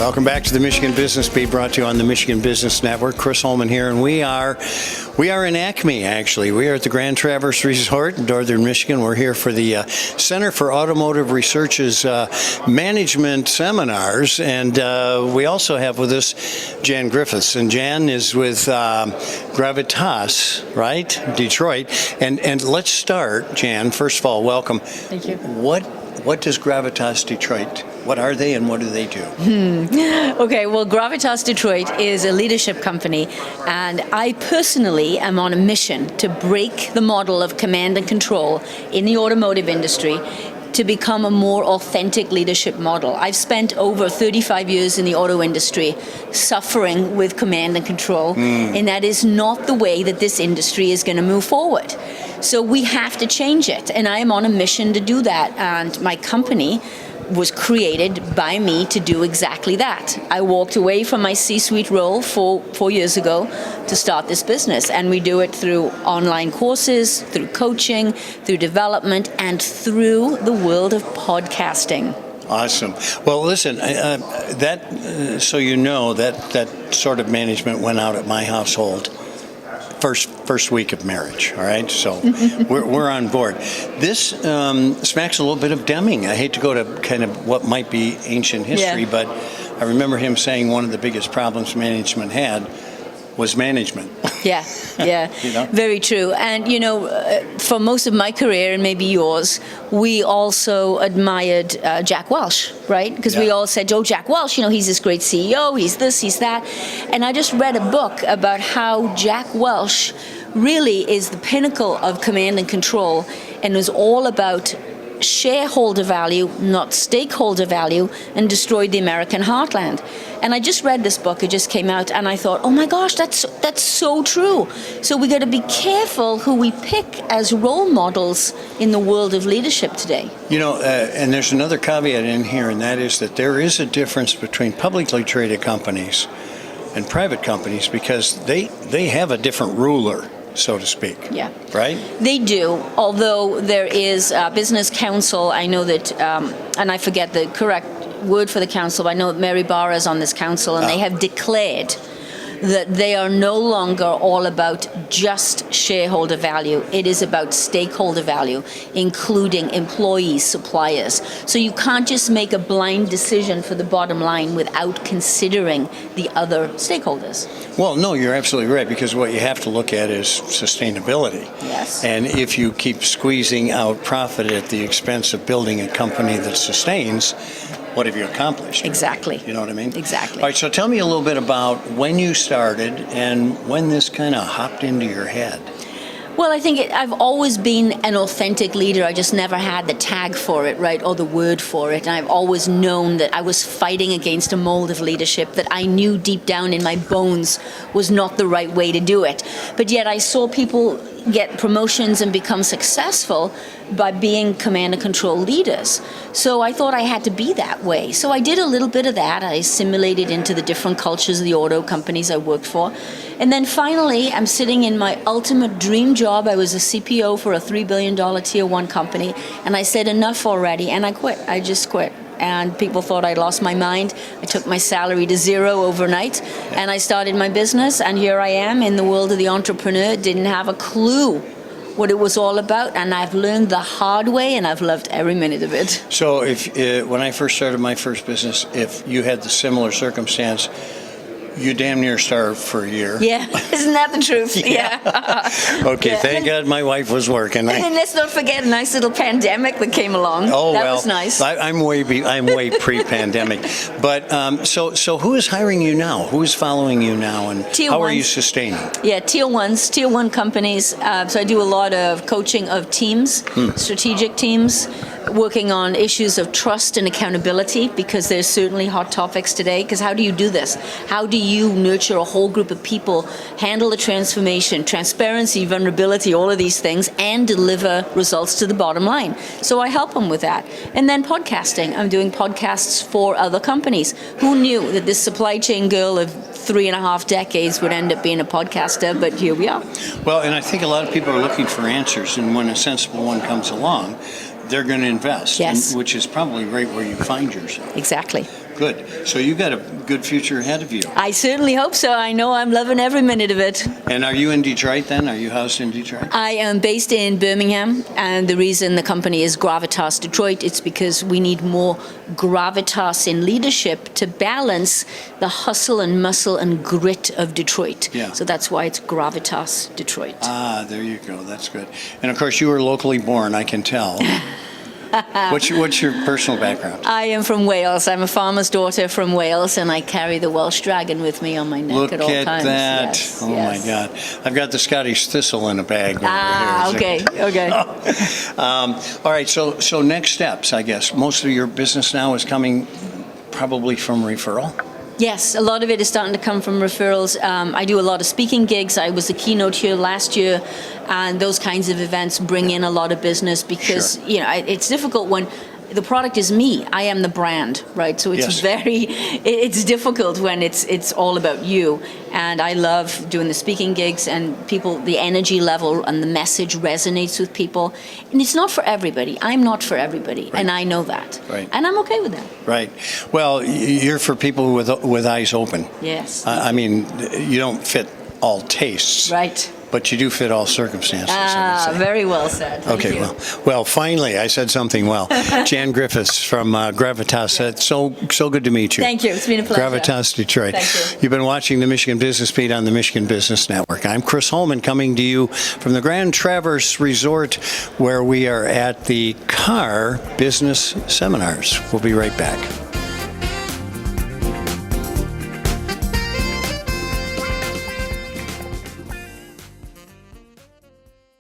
Welcome back to the Michigan Business Beat, brought to you on the Michigan Business Network. Chris Holman here, and we are in Acme, actually. We are at the Grand Traverse Resort in northern Michigan. We're here for the Center for Automotive Research's management seminars, and we also have with us Jan Griffiths, and Jan is with Gravitas, right, Detroit. And let's start, Jan. First of all, welcome. Thank you. What does Gravitas Detroit? What are they and what do they do? Okay, well, Gravitas Detroit is a leadership company, and I personally am on a mission to break the model of command and control in the automotive industry to become a more authentic leadership model. I've spent over 35 years in the auto industry suffering with command and control, and that is not the way that this industry is going to move forward. So we have to change it, and I am on a mission to do that, and my company was created by me to do exactly that. I walked away from my C-suite role four years ago to start this business, and we do it through online courses, through coaching, through development, and through the world of podcasting. Awesome. Well, listen, so you know that sort of management went out at my household first week of marriage, all right? So we're on board. This smacks a little bit of Deming. I hate to go to kind of what might be ancient history, but I remember him saying one of the biggest problems management had was management. Yeah. You know? Very true. And, for most of my career, and maybe yours, we also admired Jack Welch, right? Because we all said, oh, Jack Welch, he's this great CEO, he's this, he's that. And I just read a book about how Jack Welch really is the pinnacle of command and control, and is all about shareholder value, not stakeholder value, and destroyed the American heartland. And I just read this book, it just came out, and I thought, oh my gosh, that's so true. So we got to be careful who we pick as role models in the world of leadership today. And there's another caveat in here, and that is that there is a difference between publicly traded companies and private companies because they have a different ruler, so to speak. Yeah. Right? They do, although there is a business council. I know that, and I forget the correct word for the council, but I know that Mary Barra is on this council, and they have declared that they are no longer all about just shareholder value. It is about stakeholder value, including employees, suppliers. So you can't just make a blind decision for the bottom line without considering the other stakeholders. Well, no, you're absolutely right, because what you have to look at is sustainability. Yes. And if you keep squeezing out profit at the expense of building a company that sustains, what have you accomplished? Exactly. You know what I mean? Exactly. All right, so tell me a little bit about when you started and when this kind of hopped into your head. Well, I think I've always been an authentic leader. I just never had the tag for it, right, or the word for it. And I've always known that I was fighting against a mold of leadership that I knew deep down in my bones was not the right way to do it. But yet I saw people get promotions and become successful by being command and control leaders. So I thought I had to be that way. So I did a little bit of that. I assimilated into the different cultures of the auto companies I worked for. And then finally, I'm sitting in my ultimate dream job. I was a CPO for a $3 billion Tier 1 company. And I said, enough already. And I quit. I just quit. And people thought I'd lost my mind. I took my salary to zero overnight, and I started my business, and here I am in the world of the entrepreneur. Didn't have a clue what it was all about, and I've learned the hard way, and I've loved every minute of it. So when I first started my first business, if you had the similar circumstance, you damn near starved for a year. Yeah, isn't that the truth? Yeah. Okay, thank God my wife was working. And let's not forget a nice little pandemic that came along. Oh, that was nice. I'm way pre-pandemic. But so who is hiring you now? Who is following you now, and how are you sustaining? Yeah, Tier 1 companies. So I do a lot of coaching of teams, strategic teams, working on issues of trust and accountability, because there's certainly hot topics today. Because how do you do this? How do you nurture a whole group of people, handle the transformation, transparency, vulnerability, all of these things, and deliver results to the bottom line? So I help them with that. And then podcasting. I'm doing podcasts for other companies. Who knew that this supply chain girl of 3.5 decades would end up being a podcaster, but here we are. Well, and I think a lot of people are looking for answers, and when a sensible one comes along, they're going to invest, yes. which is probably right where you find yourself. Exactly. Good. So you got a good future ahead of you. I certainly hope so. I know I'm loving every minute of it. And are you in Detroit then? Are you housed in Detroit? I am based in Birmingham, and the reason the company is Gravitas Detroit, it's because we need more gravitas in leadership to balance the hustle and muscle and grit of Detroit. Yeah. So that's why it's Gravitas Detroit. Ah, there you go. That's good. And of course, you were locally born, I can tell. What's your personal background? I am from Wales. I'm a farmer's daughter from Wales, and I carry the Welsh dragon with me on my neck Look at all at times. that. Yes, Oh, yes. my God. I've got the Scottish thistle in a bag over Okay, okay. All right, so next steps, I guess. Most of your business now is coming probably from referral? Yes, a lot of it is starting to come from referrals. I do a lot of speaking gigs. I was the keynote here last year, and those kinds of events bring in a lot of business because Sure. It's difficult when the product is me. I am the brand, right? So it's Yes. it's difficult when it's all about you. And I love doing the speaking gigs, and people, the energy level and the message resonates with people. And it's not for everybody. I'm not for everybody, and I know that. Right. And I'm okay with that. Right. Well, you're for people with eyes open. Yes. I mean, you don't fit all tastes. Right. But you do fit all circumstances. I would say. Very well said. Thank Okay, you. well, finally, I said something well. Jan Griffiths from Gravitas. It's so good to meet you. Thank you. It's been a pleasure. Gravitas Detroit. Thank you. You've been watching the Michigan Business Beat on the Michigan Business Network. I'm Chris Holman, coming to you from the Grand Traverse Resort, where we are at the CAR Business Seminars. We'll be right back.